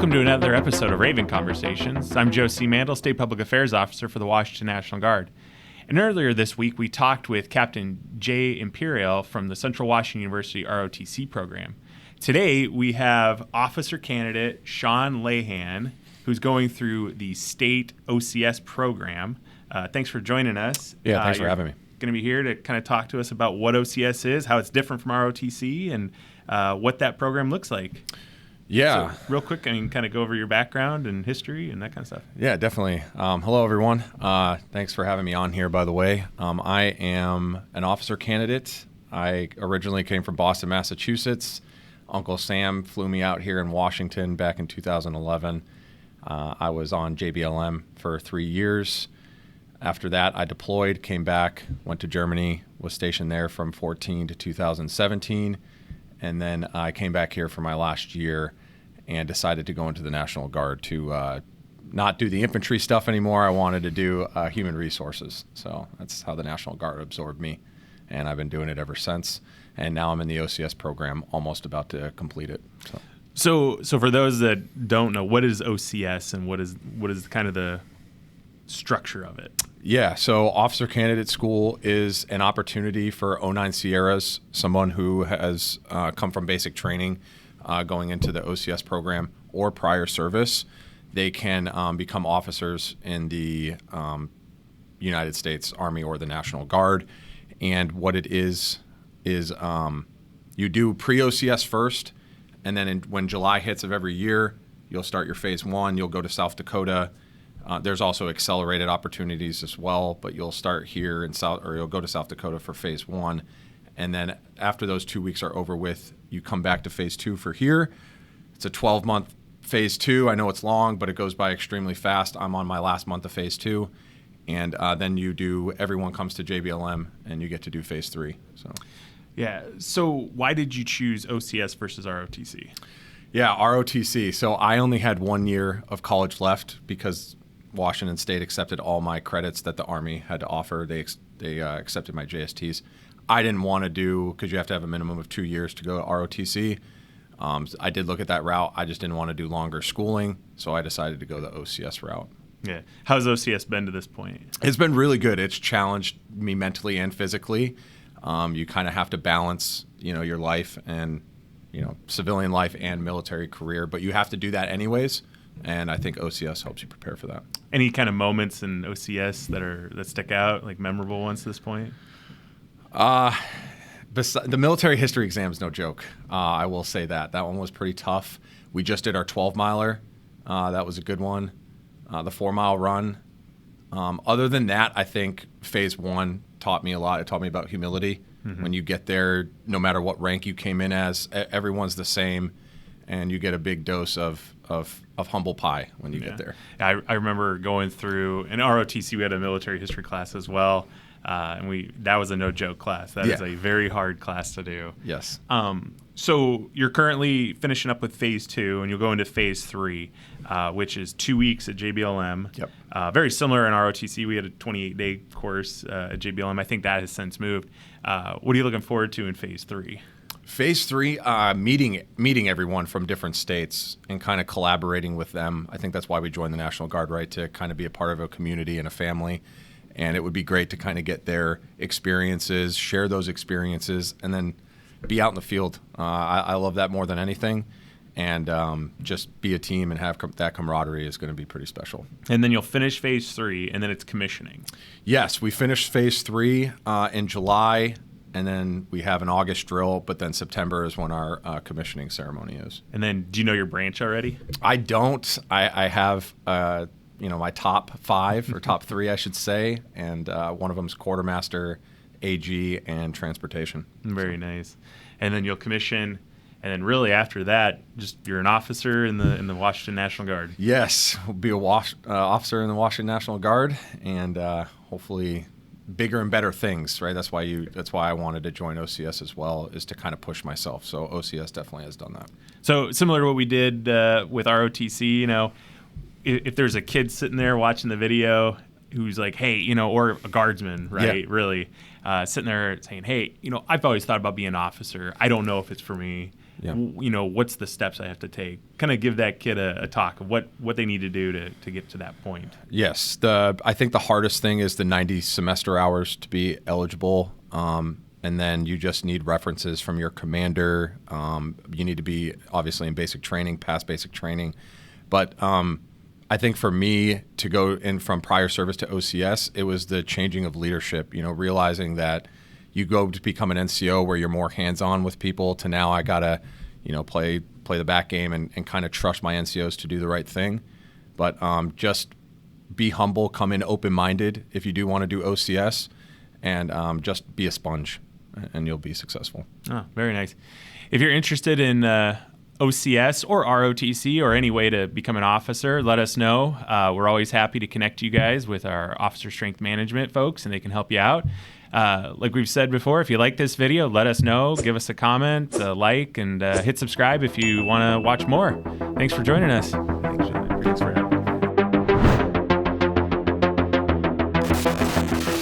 Welcome to another episode of Raven Conversations. I'm Joe C. Mandel, State Public Affairs Officer for the Washington National Guard. And earlier this week, we talked with Captain Jay Imperial from the Central Washington University ROTC program. Today, we have Officer Candidate Sean Lehan, who's going through the state OCS program. Thanks for joining us. Yeah, thanks for having me. Going to be here to kind of talk to us about what OCS is, how it's different from ROTC, and what that program looks like. Yeah. So real quick, I can kind of go over your background and history and that kind of stuff. Yeah, definitely. Hello, everyone. Thanks for having me on here, by the way. I am an officer candidate. I originally came from Boston, Massachusetts. Uncle Sam flew me out here in Washington back in 2011. I was on JBLM for 3 years. After that, I deployed, came back, went to Germany, was stationed there from 2014 to 2017. And then I came back here for my last year and decided to go into the National Guard to not do the infantry stuff anymore. I wanted to do human resources. So that's how the National Guard absorbed me. And I've been doing it ever since. And now I'm in the OCS program, almost about to complete it. So for those that don't know, what is OCS and what is kind of the structure of it? Yeah, so Officer Candidate School is an opportunity for 09 Sierras, someone who has come from basic training going into the OCS program or prior service. They can become officers in the United States Army or the National Guard. And what it is you do pre-OCS first, and then when July hits of every year, you'll start your phase one. You'll go to South Dakota. There's also accelerated opportunities as well, but you'll start here in you'll go to South Dakota for phase one. And then after those 2 weeks are over with, you come back to phase two for here. It's a 12-month phase two. I know it's long, but it goes by extremely fast. I'm on my last month of phase two. And then everyone comes to JBLM and you get to do phase three. Yeah. So why did you choose OCS versus ROTC? Yeah, ROTC. So I only had 1 year of college left because Washington State accepted all my credits that the Army had to offer. They accepted my JSTs. I didn't want to do, because you have to have a minimum of 2 years to go to ROTC. I did look at that route. I just didn't want to do longer schooling, so I decided to go the OCS route. Yeah. How's OCS been to this point? It's been really good. It's challenged me mentally and physically. You kind of have to balance, your life and, civilian life and military career, but you have to do that anyways. And I think OCS helps you prepare for that. Any kind of moments in OCS that stick out, like memorable ones to this point? The military history exam is no joke. I will say that. That one was pretty tough. We just did our 12-miler. That was a good one. The 4-mile run. Other than that, I think phase one taught me a lot. It taught me about humility. Mm-hmm. When you get there, no matter what rank you came in as, everyone's the same, and you get a big dose of humble pie when you get there. I remember going through in ROTC. We had a military history class as well, and that was a no joke class. That is a very hard class to do. Yes. So you're currently finishing up with phase two, and you'll go into phase three, which is 2 weeks at JBLM. Yep. Very similar in ROTC. We had a 28-day course at JBLM. I think that has since moved. What are you looking forward to in phase three? Phase three, meeting everyone from different states and kind of collaborating with them. I think that's why we joined the National Guard, right, to kind of be a part of a community and a family. And it would be great to kind of get their experiences, share those experiences, and then be out in the field. I love that more than anything. And just be a team and have that camaraderie is going to be pretty special. And then you'll finish phase three, and then it's commissioning. Yes, we finished phase three in July. And then we have an August drill, but then September is when our commissioning ceremony is. And then, do you know your branch already? I don't. I have, my top 5 or top 3, I should say, and one of them is quartermaster, AG, and transportation. Very nice. And then you'll commission, and then really after that, just you're an officer in the Washington National Guard. Yes, we'll be a officer in the Washington National Guard, and hopefully bigger and better things, right? That's why I wanted to join OCS as well, is to kind of push myself. So OCS definitely has done that. So similar to what we did with ROTC, if there's a kid sitting there watching the video, who's like, hey, or a guardsman, right? Yeah. Really sitting there saying, hey, I've always thought about being an officer. I don't know if it's for me. Yeah. What's the steps I have to take? Kind of give that kid a talk of what they need to do to get to that point. Yes. I think the hardest thing is the 90 semester hours to be eligible. And then you just need references from your commander. You need to be obviously in basic training, past basic training. But I think for me to go in from prior service to OCS, it was the changing of leadership, realizing that you go to become an NCO where you're more hands-on with people to now I got to, play the back game and kind of trust my NCOs to do the right thing. But just be humble, come in open-minded if you do want to do OCS, and just be a sponge, and you'll be successful. Oh, very nice. If you're interested in OCS or ROTC or any way to become an officer, let us know. We're always happy to connect you guys with our officer strength management folks, and they can help you out. Like we've said before, if you like this video, let us know. Give us a comment, a like, and hit subscribe if you want to watch more. Thanks for joining us. Thanks for having me.